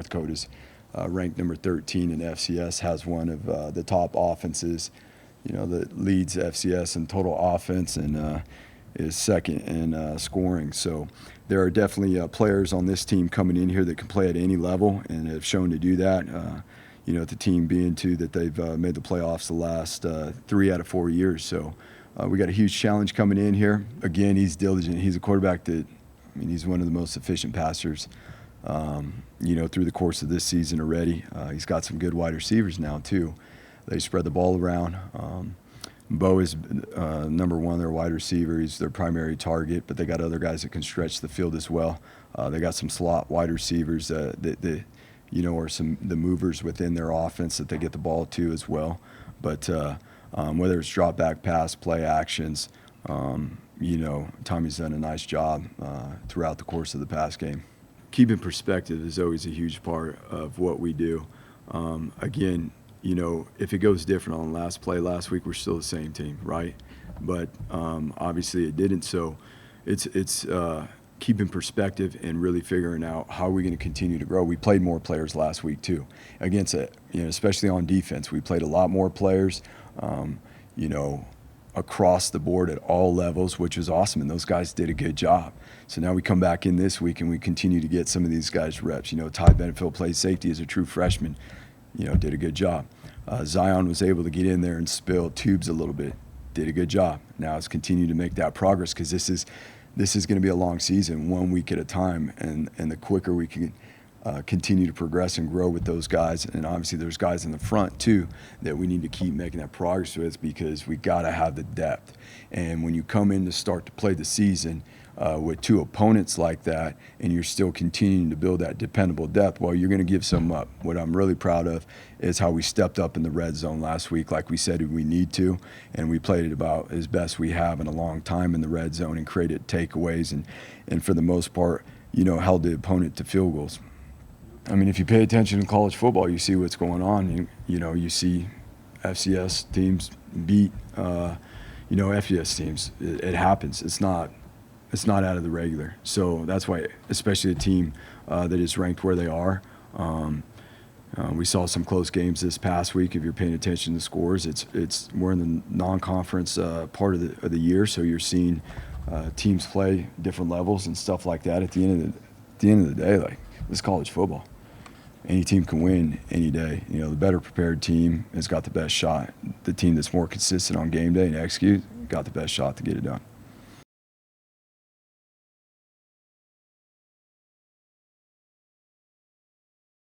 North Dakota's ranked number 13 in FCS, has one of the top offenses, that leads FCS in total offense and is second in scoring. So there are definitely players on this team coming in here that can play at any level and have shown to do that. The team being too that they've made the playoffs the last 3 out of 4 years. So we got a huge challenge coming in here. Again, he's diligent. He's a quarterback that, he's one of the most efficient passers, through the course of this season already. He's got some good wide receivers now too. They spread the ball around. Bo is number one, their wide receiver. He's their primary target, but they got other guys that can stretch the field as well. They got some slot wide receivers that are the movers within their offense that they get the ball to as well. But whether it's drop back pass, play actions, Tommy's done a nice job throughout the course of the pass game. Keeping perspective is always a huge part of what we do. Again, if it goes different on the last play last week, we're still the same team, right? But obviously it didn't. So it's keeping perspective and really figuring out how are we going to continue to grow. We played more players last week too, against it, especially on defense. We played a lot more players, across the board at all levels, which was awesome, and those guys did a good job. So now we come back in this week and we continue to get some of these guys reps. Ty Benefield plays safety as a true freshman, did a good job. Zion was able to get in there and spill tubes a little bit, did a good job. Now it's continuing to make that progress because this is going to be a long season, 1 week at a time, and the quicker we can continue to progress and grow with those guys. And obviously there's guys in the front too that we need to keep making that progress with because we got to have the depth. And when you come in to start to play the season with 2 opponents like that and you're still continuing to build that dependable depth, well, you're going to give some up. What I'm really proud of is how we stepped up in the red zone last week like we said we need to, and we played it about as best we have in a long time in the red zone and created takeaways and for the most part, held the opponent to field goals. If you pay attention in college football, you see what's going on. You see FCS teams beat, FCS teams. It happens. It's not out of the regular. So that's why, especially a team that is ranked where they are. We saw some close games this past week. If you're paying attention to scores, we're in the non-conference part of the year, so you're seeing teams play different levels and stuff like that. At the end of the day, like, this is college football. Any team can win any day. The better prepared team has got the best shot. The team that's more consistent on game day and execute got the best shot to get it done.